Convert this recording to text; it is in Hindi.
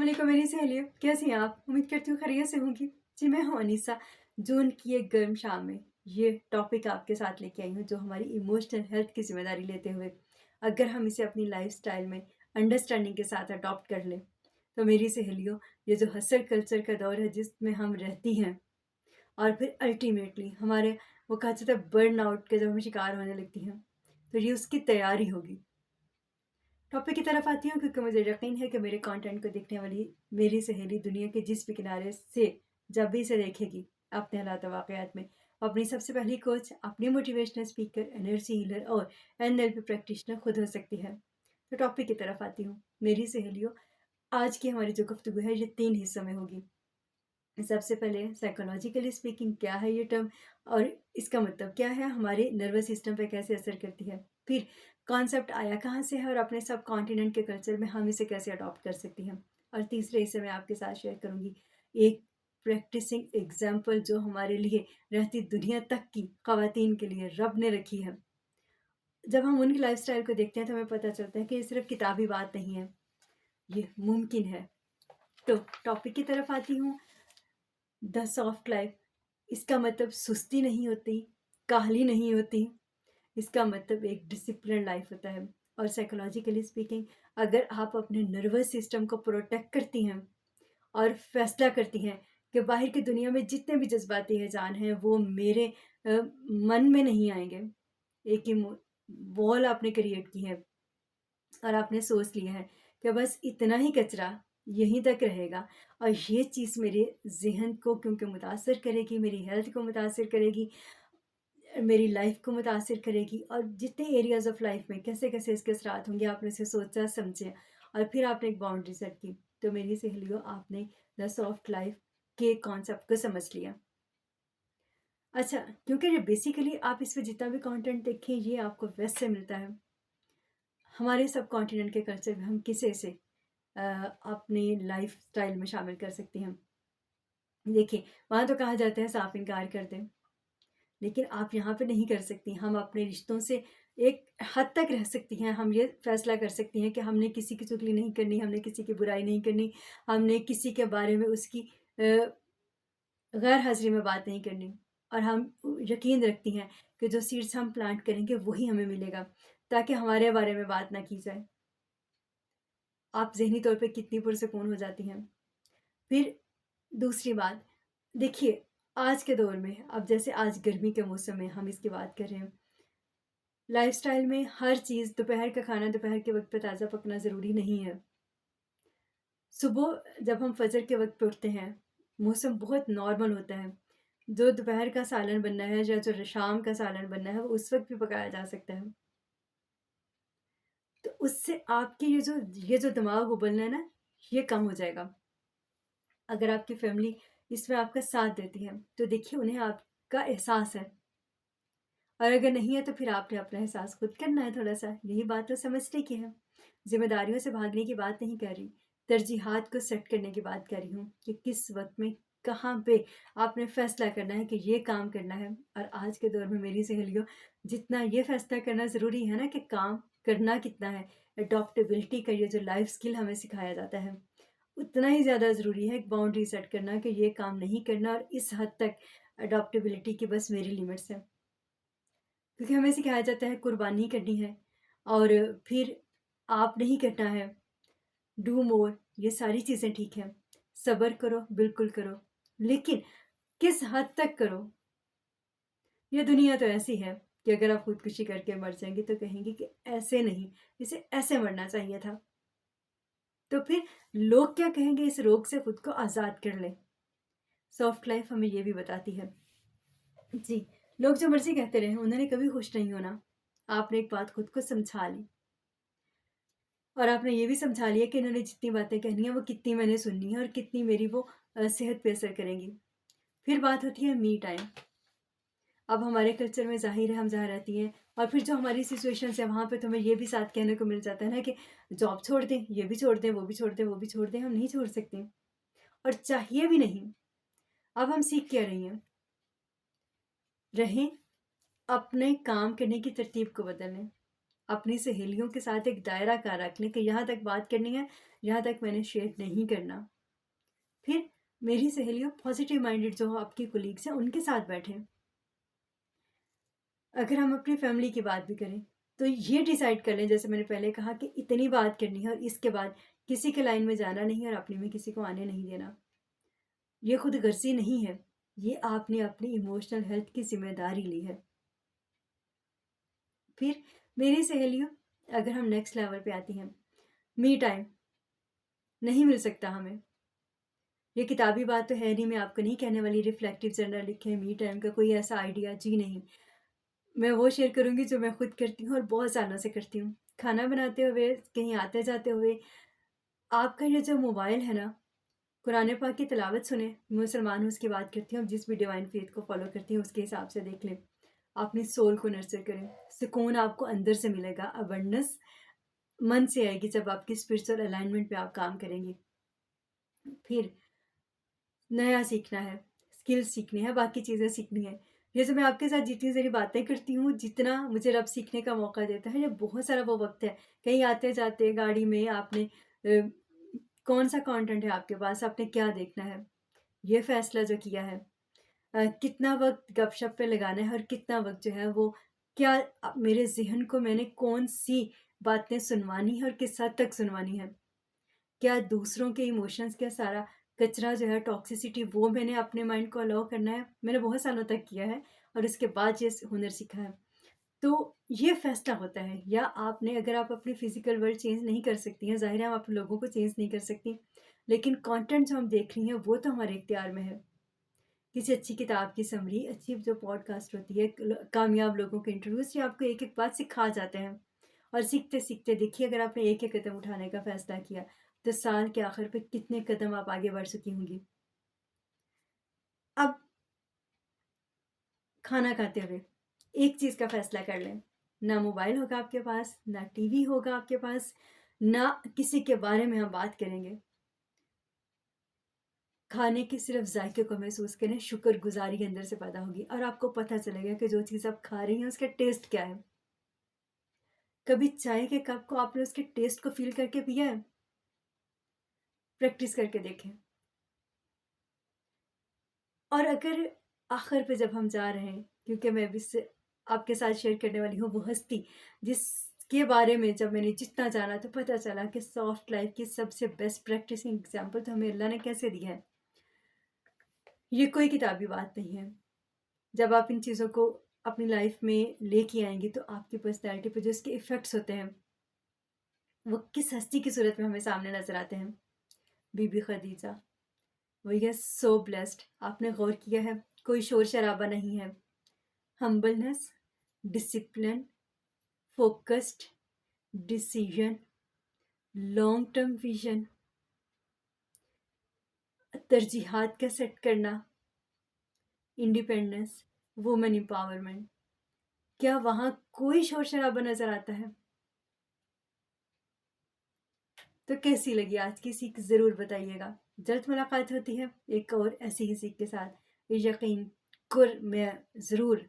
वालेकुम मेरी सहेलियों, कैसी हैं आप? उम्मीद करती हूँ खैरियत से होंगी। जी, मैं हूँ अनीसा। जून की एक गर्म शाम में ये टॉपिक आपके साथ लेके आई हूँ, जो हमारी इमोशनल हेल्थ की ज़िम्मेदारी लेते हुए अगर हम इसे अपनी लाइफ़स्टाइल में अंडरस्टैंडिंग के साथ अडॉप्ट कर लें, तो मेरी सहेलियों, ये जो हसल कल्चर का दौर है जिसमें हम रहती हैं और फिर अल्टीमेटली हमारे वो कहा जाता है बर्नआउट के जब हम शिकार होने लगती हैं, तो ये उसकी तैयारी होगी। टॉपिक की तरफ आती हूँ क्योंकि मुझे यकीन है कि मेरे कंटेंट को देखने वाली मेरी सहेली दुनिया के जिस भी किनारे से जब भी इसे देखेगी अपने हालात वाक़यात में, वो अपनी सबसे पहली कोच, अपनी मोटिवेशनल स्पीकर, एनर्जी हीलर और एनएलपी प्रैक्टिशनर खुद हो सकती है। तो टॉपिक की तरफ आती हूँ। मेरी सहेलियों, आज की हमारी जो गुफ्तगू है ये 3 हिस्सों में होगी। सबसे पहले साइकोलॉजिकली स्पीकिंग क्या है ये टर्म और इसका मतलब क्या है, हमारे नर्वस सिस्टम पे कैसे असर करती है। फिर कॉन्सेप्ट आया कहाँ से है और अपने सब कॉन्टिनेंट के कल्चर में हम इसे कैसे अडॉप्ट कर सकती हैं। और तीसरे हिस्से में आपके साथ शेयर करूँगी एक प्रैक्टिसिंग एग्जाम्पल जो हमारे लिए रहती दुनिया तक की ख़वातीन के लिए रब ने रखी है। जब हम उनकी लाइफस्टाइल को देखते हैं तो हमें पता चलता है कि ये सिर्फ किताबी बात नहीं है, ये मुमकिन है। तो टॉपिक की तरफ आती हूँ। द सॉफ्ट लाइफ, इसका मतलब सुस्ती नहीं होती, काहली नहीं होती, इसका मतलब एक डिसिप्लिन लाइफ होता है। और साइकोलॉजिकली स्पीकिंग, अगर आप अपने नर्वस सिस्टम को प्रोटेक्ट करती हैं और फैसला करती हैं कि बाहर की दुनिया में जितने भी जज्बाती हैजान हैं वो मेरे मन में नहीं आएंगे। एक ही वॉल आपने क्रिएट की है और आपने सोच लिया है कि बस इतना ही कचरा यहीं तक रहेगा और ये चीज़ मेरे ज़हन को क्योंकि मुतासर करेगी, मेरी हेल्थ को मुतासर करेगी, मेरी लाइफ को मुतासर करेगी और जितने एरियाज़ ऑफ लाइफ में कैसे-कैसे इसके असरात होंगे, आपने इसे सोचा, समझा और फिर आपने एक बाउंड्री सेट की। तो मेरी सहेलियों, आपने द सॉफ्ट लाइफ के कॉन्सेप्ट को समझ लिया। अच्छा, क्योंकि ये बेसिकली आप इसमें जितना भी कंटेंट देखें, ये आपको वेस्ट से मिलता है। हमारे सब कॉन्टिनेंट के कल्चर में हम किसे से अपनी लाइफ़स्टाइल में शामिल कर सकते हैं। देखिए, वहाँ तो कहा जाता है साफ इनकार कर दें, लेकिन आप यहाँ पे नहीं कर सकती। हम अपने रिश्तों से एक हद तक रह सकती हैं। हम ये फैसला कर सकती हैं कि हमने किसी की चुगली नहीं करनी, हमने किसी की बुराई नहीं करनी, हमने किसी के बारे में उसकी गैर हाज़िरी में बात नहीं करनी। और हम यकीन रखती हैं कि जो सीड्स हम प्लांट करेंगे वही हमें मिलेगा, ताकि हमारे बारे में बात ना की जाए। आप ज़हनी तौर पे कितनी पुरसकून हो जाती हैं। फिर दूसरी बात, देखिए, आज के दौर में अब जैसे आज गर्मी के मौसम में हम इसकी बात कर रहे हैं, लाइफ़स्टाइल में हर चीज़, दोपहर का खाना दोपहर के वक़्त पे ताज़ा पकना ज़रूरी नहीं है। सुबह जब हम फ़जर के वक़्त पे उठते हैं, मौसम बहुत नॉर्मल होता है। जो दोपहर का सालन बनना है या जो शाम का सालन बनना है, वो उस वक़्त भी पकाया जा सकता है। तो उससे आपकी ये जो दिमाग उबलना है ना, ये कम हो जाएगा। अगर आपकी फैमिली इसमें आपका साथ देती है, तो देखिए उन्हें आपका एहसास है और अगर नहीं है तो फिर आपने अपना एहसास खुद करना है थोड़ा-सा। यही बात तो समझने की है। ज़िम्मेदारियों से भागने की बात नहीं कर रही, तरजीहात को सेट करने की बात कर रही हूँ कि किस वक़्त में, कहाँ पे आपने फ़ैसला करना है कि ये काम करना है। और आज के दौर में मेरी सहेलियों, जितना ये फ़ैसला करना ज़रूरी है ना कि काम करना कितना है, एडॉप्टेबिलिटी का ये जो लाइफ़ स्किल हमें सिखाया जाता है, उतना ही ज़्यादा ज़रूरी है एक बाउंड्री सेट करना कि ये काम नहीं करना और इस हद तक अडॉप्टेबिलिटी की बस मेरी लिमिट्स हैं। क्योंकि हमें सिखाया जाता है कुर्बानी करनी है और फिर आप नहीं करना है, डू मोर, ये सारी चीज़ें ठीक हैं। सब्र करो, बिल्कुल करो, लेकिन किस हद तक करो? ये दुनिया तो ऐसी है कि अगर आप खुदकुशी करके मर जाएँगे तो कहेंगे कि ऐसे नहीं, इसे ऐसे मरना चाहिए था। तो फिर लोग क्या कहेंगे, इस रोग से खुद को आज़ाद कर लें। सॉफ्ट लाइफ हमें ये भी बताती है। जी, लोग जो मर्ज़ी कहते रहें, उन्होंने कभी खुश नहीं होना। आपने एक बात खुद को समझा ली और आपने ये भी समझा लिया कि इन्होंने जितनी बातें कहनी है वो कितनी मैंने सुननी है और कितनी मेरी वो सेहत पे असर करेंगी। फिर बात होती है मी टाइम। अब हमारे कल्चर में ज़ाहिर है हम जहाँ रहती हैं और फिर जो हमारी सिचुएशंस है वहाँ पे तो हमें ये भी साथ कहने को मिल जाता है ना कि जॉब छोड़ दें, ये भी छोड़ दें, वो भी छोड़ दें, वो भी छोड़ दें। हम नहीं छोड़ सकते और चाहिए भी नहीं। अब हम सीख क्या रही हैं? रहें, अपने काम करने की तरतीब को बदलें। अपनी सहेलियों के साथ एक दायरा का रख लें कि यहाँ तक बात करनी है, यहाँ तक मैंने शेयर नहीं करना। फिर मेरी सहेलियों पॉजिटिव माइंडेड जो आपकी कोलीग्स हैं उनके साथ बैठें। अगर हम अपनी फैमिली की बात भी करें तो ये डिसाइड कर लें, जैसे मैंने पहले कहा, कि इतनी बात करनी है और इसके बाद किसी के लाइन में जाना नहीं और अपनी में किसी को आने नहीं देना। ये खुद गर्जी नहीं है, ये आपने अपनी इमोशनल हेल्थ की जिम्मेदारी ली है। फिर मेरी सहेलियों, अगर हम नेक्स्ट लेवल पे आती हैं, मी टाइम नहीं मिल सकता हमें। ये किताबी बात तो है नहीं, मैं आपको नहीं कहने वाली रिफ्लेक्टिव जर्नल लिखे, मी टाइम का कोई ऐसा आइडिया, जी नहीं। मैं वो शेयर करूँगी जो मैं खुद करती हूँ और बहुत सालों से करती हूँ। खाना बनाते हुए, कहीं आते जाते हुए, आपका ये जो मोबाइल है ना, कुरान पाक की तिलावत सुने। मुसलमान हूँ, उसकी बात करती हूँ, आप जिस भी डिवाइन फेथ को फॉलो करती हैं उसके हिसाब से देख लें। अपनी सोल को नर्चर करें, सुकून आपको अंदर से मिलेगा, अबंडेंस मन से आएगी जब आपकी स्पिरिचुअल अलाइनमेंट पे आप काम करेंगे। फिर नया सीखना है, स्किल्स सीखनी है, बाकी चीज़ें सीखनी है। ये जो मैं आपके साथ जितनी सारी बातें करती हूँ, जितना मुझे रब सीखने का मौका देता है, ये बहुत सारा वो वक्त है। कहीं आते जाते गाड़ी में आपने कौन सा कंटेंट है आपके पास, आपने क्या देखना है, ये फैसला जो किया है। कितना वक्त गपशप पे लगाना है और कितना वक्त जो है वो क्या मेरे जहन को मैंने कौन सी बातें सुनवानी है और किस हद तक सुनवानी है। क्या दूसरों के इमोशंस का सारा कचरा जो है, टॉक्सिसिटी, वो मैंने अपने माइंड को अलाउ करना है। मैंने बहुत सालों तक किया है और उसके बाद ये हुनर सीखा है। तो ये फैसला होता है, या आपने, अगर आप अपनी फिजिकल वर्ल्ड चेंज नहीं कर सकती हैं, ज़ाहिर है हम अपने लोगों को चेंज नहीं कर सकती, लेकिन कंटेंट जो हम देख रही हैं वो तो हमारे इख्तियार में है। किसी अच्छी किताब की समरी, अच्छी जो पॉडकास्ट होती है, कामयाब लोगों के इंटरव्यूज, ये आपको एक एक बात सिखा जाते हैं। और सीखते सीखते देखिए, अगर आपने एक एक कदम उठाने का फैसला किया तो साल के आखिर पे कितने कदम आप आगे बढ़ चुकी होंगी। अब खाना खाते हुए एक चीज़ का फैसला कर लें, ना मोबाइल होगा आपके पास, ना टीवी होगा आपके पास, ना किसी के बारे में हम बात करेंगे। खाने के सिर्फ जायके को महसूस करें, शुक्रगुजारी अंदर से पैदा होगी और आपको पता चलेगा कि जो चीज़ आप खा रही हैं उसका टेस्ट क्या है। कभी चाय के कप को आपने उसके टेस्ट को फील करके पिया है? प्रैक्टिस करके देखें। और अगर आखिर पे जब हम जा रहे हैं, क्योंकि मैं अभी से आपके साथ शेयर करने वाली हूँ वो हस्ती जिसके बारे में जब मैंने जितना जाना तो पता चला कि सॉफ्ट लाइफ की सबसे बेस्ट प्रैक्टिसिंग एग्जाम्पल तो हमें अल्लाह ने कैसे दिया है। ये कोई किताबी बात नहीं है। जब आप इन चीज़ों को अपनी लाइफ में लेके आएंगी तो आपकी पर्सनैलिटी पर जो इसके इफ़ेक्ट्स होते हैं वो किस हस्ती की सूरत में हमें सामने नजर आते हैं। Bibi Khadija, we are so blessed. आपने गौर किया है, कोई शोर शराबा नहीं है। Humbleness, discipline, focused, decision, long term vision, तरजीहात का सेट करना, इंडिपेंडेंस, वुमेन एम्पावरमेंट। क्या वहाँ कोई शोर शराबा नजर आता है? तो कैसी लगी आज की सीख, ज़रूर बताइएगा। जल्द मुलाकात होती है एक और ऐसी ही सीख के साथ। यकीन कर मैं ज़रूर